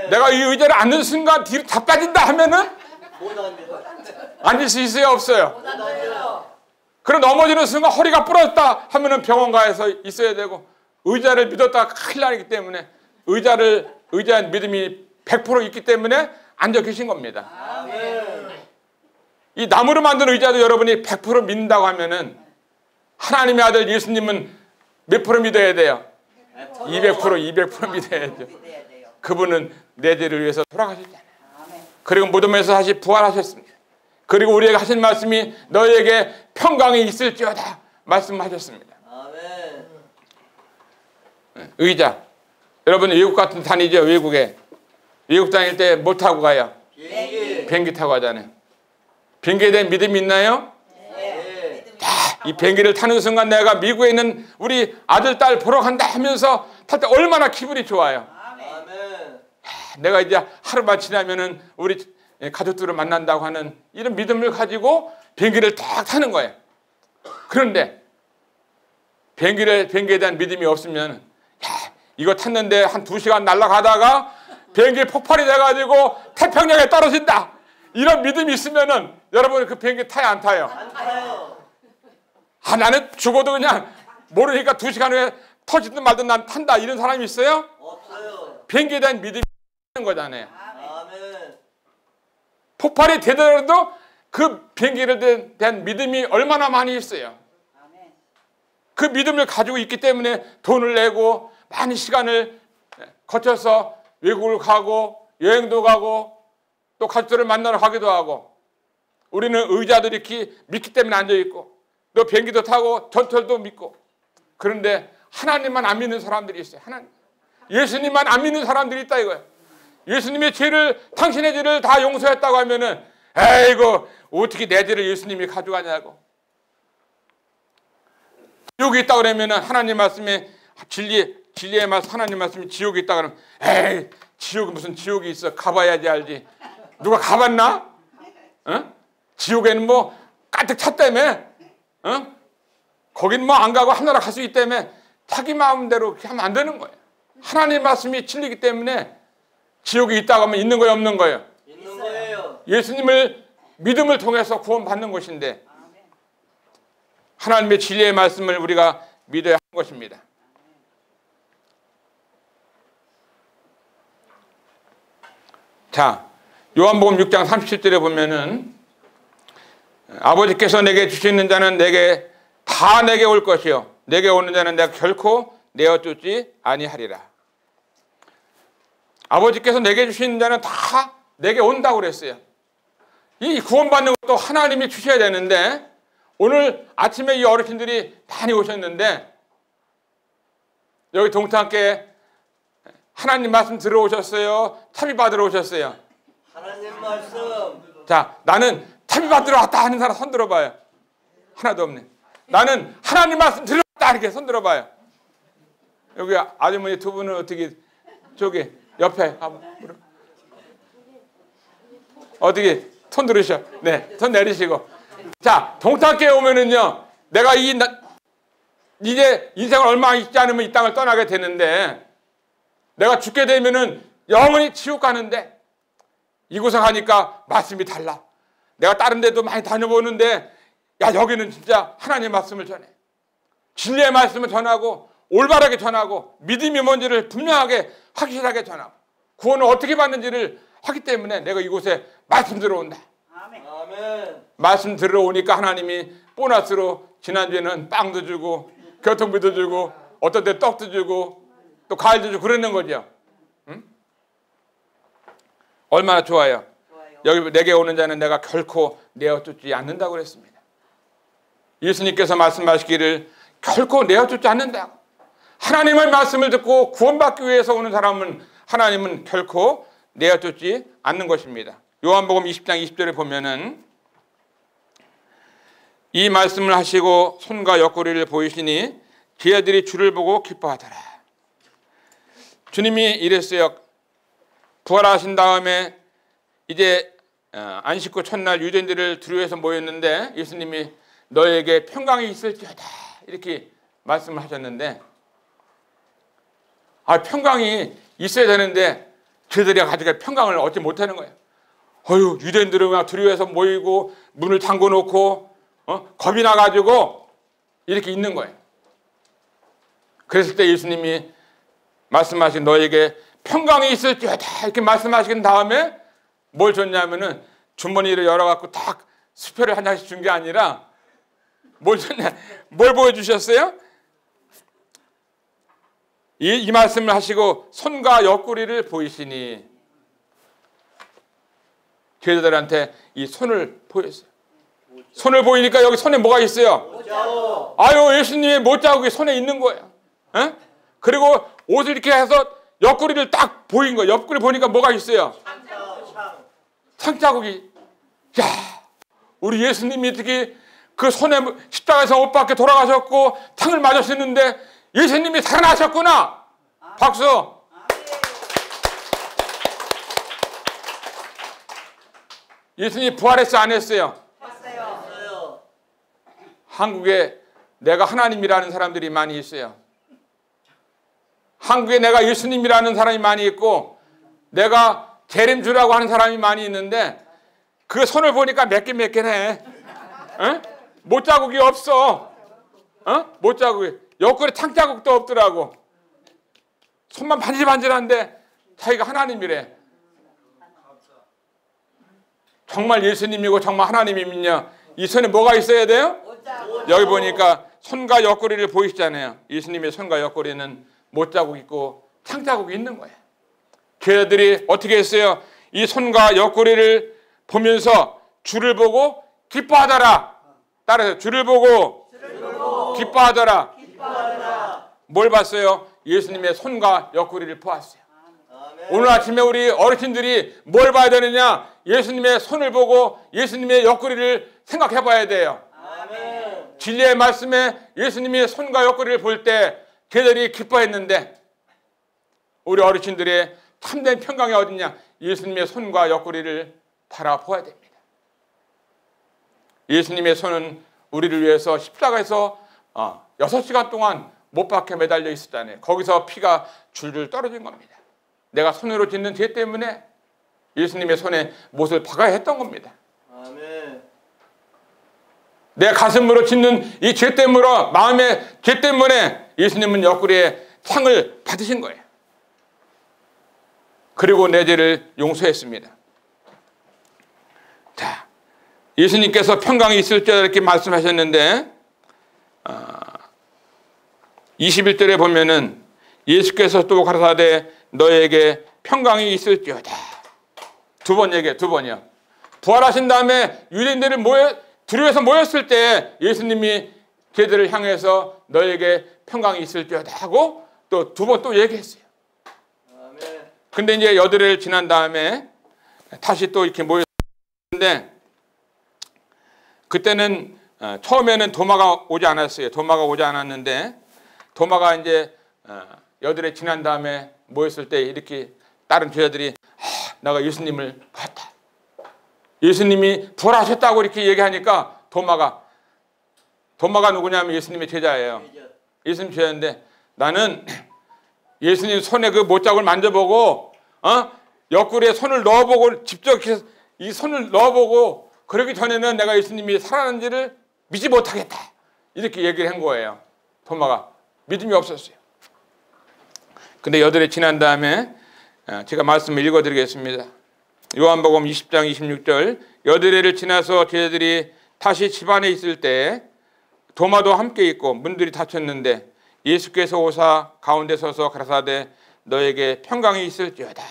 내가 이 의자를 앉는 순간 뒤로 다 빠진다 하면은 앉을 수 있어요, 없어요? 그럼 넘어지는 순간 허리가 부러졌다 하면은 병원 가서 있어야 되고, 의자를 믿었다가 큰일 나기 때문에, 의자에 믿음이 100% 있기 때문에 앉아 계신 겁니다. 이 나무로 만든 의자도 여러분이 100% 믿는다고 하면은, 하나님의 아들 예수님은 몇 프로 믿어야 돼요? 200% 믿어야죠. 그분은 내 죄를 위해서 돌아가셨잖아요. 그리고 무덤에서 다시 부활하셨습니다. 그리고 우리에게 하신 말씀이 너희에게 평강이 있을지어다 말씀하셨습니다. 의자. 여러분 외국 같은 데 다니죠. 외국에. 외국 다닐 때 뭐 타고 가요? 비행기 타고 가잖아요. 비행기에 대한 믿음이 있나요? 네. 이 비행기를 타는 순간 내가 미국에 있는 우리 아들, 딸 보러 간다 하면서 탈 때 얼마나 기분이 좋아요. 아멘. 내가 이제 하루만 지나면은 우리 가족들을 만난다고 하는 이런 믿음을 가지고 비행기를 딱 타는 거예요. 그런데 비행기에 대한 믿음이 없으면 이거 탔는데 한 2시간 날아가다가 비행기 폭발이 돼가지고 태평양에 떨어진다. 이런 믿음이 있으면은 여러분 그 비행기 타요, 안 타요? 안 타요. 나는 죽어도 그냥 모르니까 2시간 후에 터지든 말든 난 탄다. 이런 사람이 있어요? 없어요. 비행기에 대한 믿음이 있는 거잖아요. 아멘. 폭발이 되더라도 그 비행기에 대한 믿음이 얼마나 많이 있어요. 그 믿음을 가지고 있기 때문에 돈을 내고 많은 시간을 거쳐서 외국을 가고 여행도 가고 또 가족들을 만나러 가기도 하고 우리는 의자도 이렇게 믿기 때문에 앉아있고 또 비행기도 타고 전철도 믿고 그런데 하나님만 안 믿는 사람들이 있어요. 하나님. 예수님만 안 믿는 사람들이 있다 이거예요. 예수님의 죄를 당신의 죄를 다 용서했다고 하면은 에이고 어떻게 내 죄를 예수님이 가져가냐고. 지옥이 있다 그러면은 하나님 말씀에 진리의 말씀 하나님 말씀이 지옥이 있다 그러면 에이 지옥이 무슨 지옥이 있어 가봐야지 알지. 누가 가봤나? 어? 지옥에는 뭐 가득 찼다며. 어? 거긴 뭐 안 가고 하늘나라 갈 수 있기 때문에 자기 마음대로 그렇게 하면 안 되는 거예요. 하나님 말씀이 진리이기 때문에 지옥이 있다고 하면 있는 거예요, 없는 거예요? 있는 거예요. 예수님을 믿음을 통해서 구원받는 것인데 하나님의 진리의 말씀을 우리가 믿어야 하는 것입니다. 자, 요한복음 6장 37절에 보면은 아버지께서 내게 주시는 자는 내게 다 내게 올 것이요 내게 오는 자는 내가 결코 내어 쫓지 아니하리라. 아버지께서 내게 주시는 자는 다 내게 온다고 그랬어요. 이 구원받는 것도 하나님이 주셔야 되는데 오늘 아침에 이 어르신들이 많이 오셨는데 여기 동탄교회 하나님 말씀 들어오셨어요? 차비 받으러 오셨어요? 하나님 말씀. 자, 나는 차비 받으러 왔다 하는 사람 손 들어봐요. 하나도 없네. 나는 하나님 말씀 들어왔다 이렇게 손 들어봐요. 여기 아주머니 두 분은 어떻게 저기 옆에 어떻게 손 들으셔? 네, 손 내리시고. 자, 동탄교회 오면은요, 내가 이제 인생을 얼마 있지 않으면 이 땅을 떠나게 되는데, 내가 죽게 되면은 영원히 지옥 가는데, 이곳에 가니까 말씀이 달라. 내가 다른 데도 많이 다녀보는데, 야, 여기는 진짜 하나님의 말씀을 전해. 진리의 말씀을 전하고, 올바르게 전하고, 믿음이 뭔지를 분명하게, 확실하게 전하고, 구원을 어떻게 받는지를 하기 때문에 내가 이곳에 말씀 들어온다. 아멘. 말씀 들어오니까 하나님이 보너스로 지난주에는 빵도 주고 교통비도 주고 어떤 때 떡도 주고 또 과일도 주고 그러는 거죠. 응? 얼마나 좋아요. 여기 내게 오는 자는 내가 결코 내어쫓지 않는다고 그랬습니다. 예수님께서 말씀하시기를 결코 내어쫓지 않는다고. 하나님의 말씀을 듣고 구원받기 위해서 오는 사람은 하나님은 결코 내어쫓지 않는 것입니다. 요한복음 20장 20절에 보면은 이 말씀을 하시고 손과 옆구리를 보이시니 제자들이 주를 보고 기뻐하더라. 주님이 이랬어요. 부활하신 다음에 이제 안식구 첫날 유대인들을 두루해서 모였는데 예수님이 너에게 평강이 있을지어다 이렇게 말씀을 하셨는데 평강이 있어야 되는데 저들이 가지고 평강을 얻지 못하는 거예요. 유대인들은 그냥 두려워해서 모이고 문을 잠궈 놓고 겁이 나가지고 이렇게 있는 거예요. 그랬을 때 예수님이 말씀하신 너에게 평강이 있을지어다 이렇게 말씀하신 다음에 뭘 줬냐면은 주머니를 열어갖고 딱 수표를 한 장씩 준 게 아니라 뭘 줬냐? 뭘 보여주셨어요? 이 말씀을 하시고 손과 옆구리를 보이시니 제자들한테 이 손을 보였어요. 손을 보이니까 여기 손에 뭐가 있어요? 못자국. 예수님의 못자국이 손에 있는 거예요. 에? 그리고 옷을 이렇게 해서 옆구리를 딱 보인 거예요. 옆구리 보니까 뭐가 있어요? 창자국이. 야, 우리 예수님이 어떻게 그 손에 십자가에서 못 박혀 돌아가셨고 창을 맞으셨는데 예수님이 살아나셨구나. 박수. 예수님이 부활했어 안 했어요? 했어요. 한국에 내가 하나님이라는 사람들이 많이 있어요. 한국에 내가 예수님이라는 사람이 많이 있고 내가 재림주라고 하는 사람이 많이 있는데 그 손을 보니까 매끈매끈해. 어? 못자국이 없어. 어? 못자국이. 옆구리 창자국도 없더라고. 손만 반질반질한데 자기가 하나님이래. 정말 예수님이고 정말 하나님이면요 이 손에 뭐가 있어야 돼요? 여기 보니까 손과 옆구리를 보이시잖아요. 예수님의 손과 옆구리는 못자국 있고 창자국이 있는 거예요. 죄들이 어떻게 했어요? 이 손과 옆구리를 보면서 주를 보고 기뻐하더라. 따라서 주를 보고 기뻐하더라. 뭘 봤어요? 예수님의 손과 옆구리를 보았어요. 오늘 아침에 우리 어르신들이 뭘 봐야 되느냐? 예수님의 손을 보고 예수님의 옆구리를 생각해 봐야 돼요. 진리의 말씀에 예수님의 손과 옆구리를 볼 때 걔들이 기뻐했는데 우리 어르신들의 참된 평강이 어딨냐? 예수님의 손과 옆구리를 바라보아야 됩니다. 예수님의 손은 우리를 위해서 십자가에서 6시간 동안 못 박혀 매달려 있었잖아요. 거기서 피가 줄줄 떨어진 겁니다. 내가 손으로 짓는 죄 때문에 예수님의 손에 못을 박아야 했던 겁니다. 아멘. 내 가슴으로 짓는 이 죄 때문에 마음의 죄 때문에 예수님은 옆구리에 상을 받으신 거예요. 그리고 내 죄를 용서했습니다. 자, 예수님께서 평강이 있을 때 이렇게 말씀하셨는데 21절에 보면은 예수께서 또 가라사대 너에게 평강이 있을지어다. 두 번이요. 부활하신 다음에 유대인들을 두려워서 모였을 때 예수님이 걔들을 향해서 너에게 평강이 있을지어다 하고 또 두 번 또 얘기했어요. 근데 이제 여드레를 지난 다음에 다시 또 이렇게 모였는데 그때는 처음에는 도마가 오지 않았어요. 도마가 오지 않았는데 도마가 이제 여드레 지난 다음에 모였을 때 이렇게 다른 제자들이 내가 예수님을 봤다. 예수님이 부활하셨다고 이렇게 얘기하니까 도마가 누구냐면 예수님의 제자예요. 예수님 제자인데 나는 예수님 손에 그 못자국을 만져보고 옆구리에 손을 넣어보고 직접 이 손을 넣어보고 그러기 전에는 내가 예수님이 살아난지를 믿지 못하겠다. 이렇게 얘기를 한 거예요. 도마가 믿음이 없었어요. 근데 여드레 지난 다음에 제가 말씀을 읽어드리겠습니다. 요한복음 20장 26절 여드레를 지나서 제자들이 다시 집안에 있을 때 도마도 함께 있고 문들이 닫혔는데 예수께서 오사 가운데 서서 가라사대 너에게 평강이 있을지어다.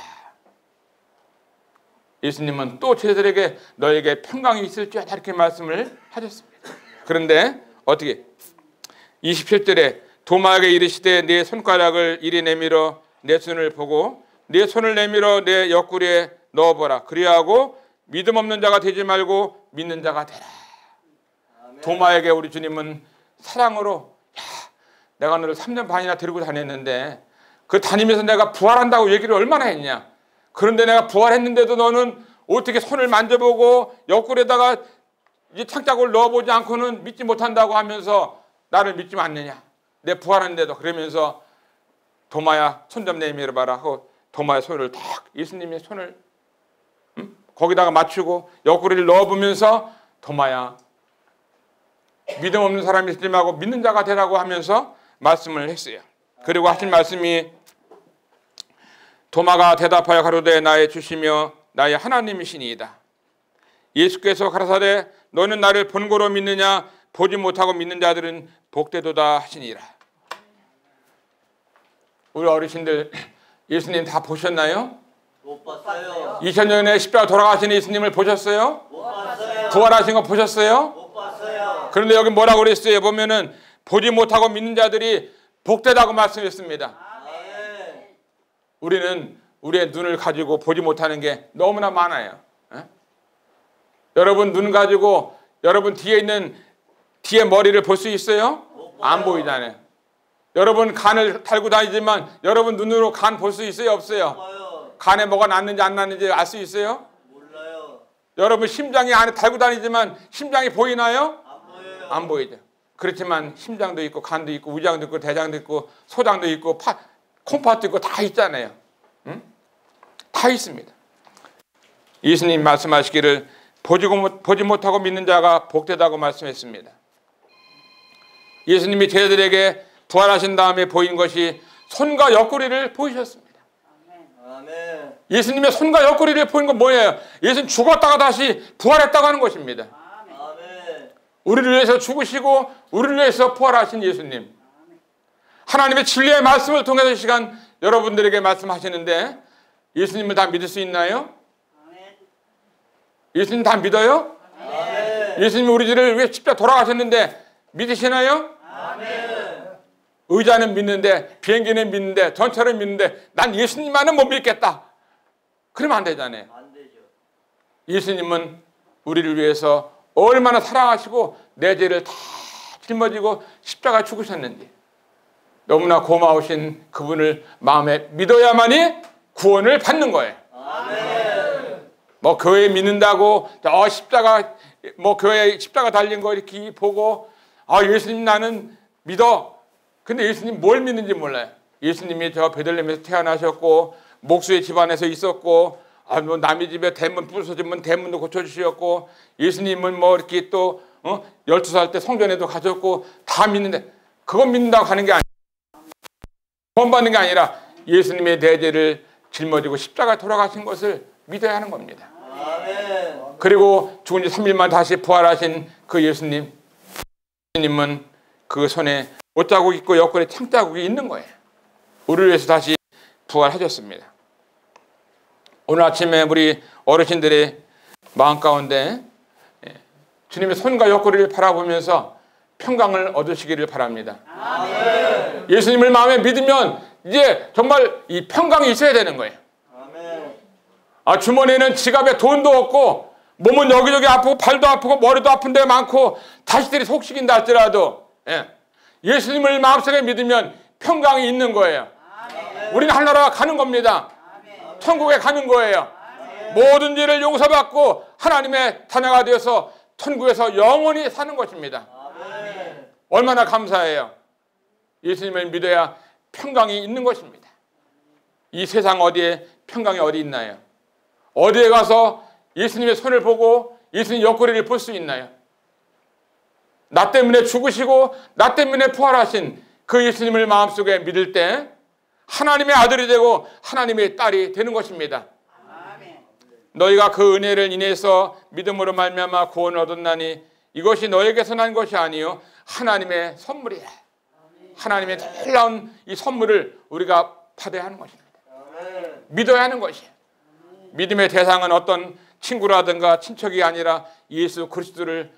예수님은 또 제자들에게 너에게 평강이 있을지어다 이렇게 말씀을 하셨습니다. 그런데 어떻게 27절에 도마에게 이르시되 내 손가락을 이리 내밀어 내 손을 보고 내 손을 내밀어 내 옆구리에 넣어보라. 그리하고 믿음 없는 자가 되지 말고 믿는 자가 되라. 아멘. 도마에게 우리 주님은 사랑으로 내가 너를 3년 반이나 데리고 다녔는데 그 다니면서 내가 부활한다고 얘기를 얼마나 했냐. 그런데 내가 부활했는데도 너는 어떻게 손을 만져보고 옆구리에다가 이 창자국을 넣어보지 않고는 믿지 못한다고 하면서 나를 믿지 않느냐. 내 부활했는데도. 그러면서 도마야 손 좀 내밀어봐라 하고 도마의 손을 딱 예수님의 손을 거기다가 맞추고 옆구리를 넣어보면서 도마야 믿음 없는 사람이 있지 말고 믿는 자가 되라고 하면서 말씀을 했어요. 그리고 하신 말씀이 도마가 대답하여 가로되 나의 주시며 나의 하나님이시니이다. 예수께서 가라사대 너는 나를 본고로 믿느냐 보지 못하고 믿는 자들은 복되도다 하시니라. 우리 어르신들 예수님 다 보셨나요? 못 봤어요. 2000년에 십자가 돌아가신 예수님을 보셨어요? 못 봤어요. 부활하신 거 보셨어요? 못 봤어요. 그런데 여기 뭐라고 그랬어요? 보면은 보지 못하고 믿는 자들이 복되다고 말씀했습니다. 아멘. 우리는 우리의 눈을 가지고 보지 못하는 게 너무나 많아요. 여러분 눈 가지고 여러분 뒤에 머리를 볼 수 있어요? 안 보이잖아요. 여러분 간을 달고 다니지만 여러분 눈으로 간 볼 수 있어요? 없어요? 간에 뭐가 났는지 안 났는지 알 수 있어요? 몰라요. 여러분 심장이 안에 달고 다니지만 심장이 보이나요? 안 보여요. 안 보이죠. 그렇지만 심장도 있고 간도 있고 위장도 있고 대장도 있고 소장도 있고 콩팥도 있고 다 있잖아요. 응? 다 있습니다. 예수님 말씀하시기를 보지 못하고 믿는 자가 복되다고 말씀했습니다. 예수님이 제자들에게 부활하신 다음에 보인 것이 손과 옆구리를 보이셨습니다. 아멘. 예수님의 손과 옆구리를 보인 건 뭐예요? 예수님 죽었다가 다시 부활했다고 하는 것입니다. 아멘. 우리를 위해서 죽으시고 우리를 위해서 부활하신 예수님. 하나님의 진리의 말씀을 통해서 이 시간 여러분들에게 말씀하시는데 예수님을 다 믿을 수 있나요? 예수님 다 믿어요? 아멘. 예수님이 우리들을 위해 십자가 돌아가셨는데 믿으시나요? 아멘. 의자는 믿는데 비행기는 믿는데 전철은 믿는데 난 예수님만은 못 믿겠다. 그러면 안 되잖아요. 안 되죠. 예수님은 우리를 위해서 얼마나 사랑하시고 내 죄를 다 짊어지고 십자가 죽으셨는지 너무나 고마우신 그분을 마음에 믿어야만이 구원을 받는 거예요. 아멘. 뭐 교회 믿는다고 십자가 교회에 십자가 달린 거 이렇게 보고 예수님 나는 믿어. 근데 예수님 뭘 믿는지 몰라요. 예수님이 저 베들레헴에서 태어나셨고 목수의 집안에서 있었고 뭐 남의 집에 대문 부서지면 대문도 고쳐주셨고 예수님은 뭐 이렇게 또 12살 때 성전에도 가셨고 다 믿는데 그건 믿는다고 하는 게 아니에요. 구원받는 게 아니라 예수님의 대죄를 짊어지고 십자가에 돌아가신 것을 믿어야 하는 겁니다. 아멘. 그리고 죽은 지 3일만 다시 부활하신 그 예수님은 그 손에 옷자국 있고 옆구리에 창자국이 있는 거예요. 우리를 위해서 다시 부활하셨습니다. 오늘 아침에 우리 어르신들의 마음 가운데 주님의 손과 옆구리를 바라보면서 평강을 얻으시기를 바랍니다. 아멘. 예수님을 마음에 믿으면 이제 정말 이 평강이 있어야 되는 거예요. 아멘. 주머니에는 지갑에 돈도 없고 몸은 여기저기 아프고 발도 아프고 머리도 아픈 데 많고 자식들이 속식인다 할지라도 예수님을 마음속에 믿으면 평강이 있는 거예요. 아멘. 우리는 하늘나라 가는 겁니다. 아멘. 천국에 가는 거예요. 아멘. 모든 죄를 용서받고 하나님의 자녀가 되어서 천국에서 영원히 사는 것입니다. 아멘. 얼마나 감사해요. 예수님을 믿어야 평강이 있는 것입니다. 이 세상 어디에 평강이 어디 있나요? 어디에 가서 예수님의 손을 보고 예수님 옆구리를 볼 수 있나요? 나 때문에 죽으시고 나 때문에 부활하신 그 예수님을 마음속에 믿을 때 하나님의 아들이 되고 하나님의 딸이 되는 것입니다. 아멘. 너희가 그 은혜를 인해서 믿음으로 말미암아 구원을 얻었나니 이것이 너에게서 난 것이 아니요 하나님의 선물이야. 하나님의 놀라운 이 선물을 우리가 받아야 하는 것입니다. 아멘. 믿어야 하는 것이에요. 믿음의 대상은 어떤 친구라든가 친척이 아니라 예수 그리스도를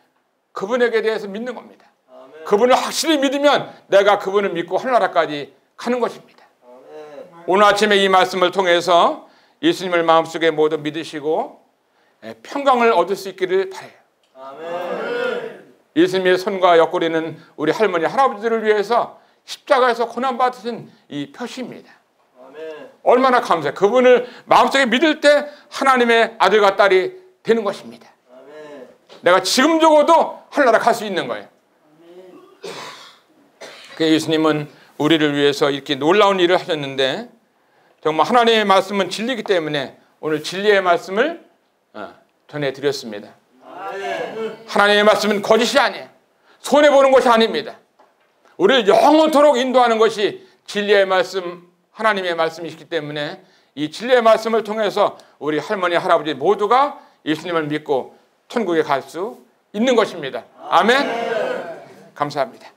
그분에게 대해서 믿는 겁니다. 아멘. 그분을 확실히 믿으면 내가 그분을 믿고 하늘나라까지 가는 것입니다. 아멘. 오늘 아침에 이 말씀을 통해서 예수님을 마음속에 모두 믿으시고 평강을 얻을 수 있기를 바라요. 아멘. 예수님의 손과 옆구리는 우리 할머니 할아버지들을 위해서 십자가에서 고난받으신 이 표시입니다. 아멘. 얼마나 감사해요. 그분을 마음속에 믿을 때 하나님의 아들과 딸이 되는 것입니다. 아멘. 내가 지금 적어도 하늘나라 갈 수 있는 거예요. 예수님은 우리를 위해서 이렇게 놀라운 일을 하셨는데 정말 하나님의 말씀은 진리이기 때문에 오늘 진리의 말씀을 전해드렸습니다. 아멘. 하나님의 말씀은 거짓이 아니에요. 손해보는 것이 아닙니다. 우리를 영원토록 인도하는 것이 진리의 말씀, 하나님의 말씀이시기 때문에 이 진리의 말씀을 통해서 우리 할머니, 할아버지 모두가 예수님을 믿고 천국에 갈 수 있는 것입니다. 아멘. 감사합니다.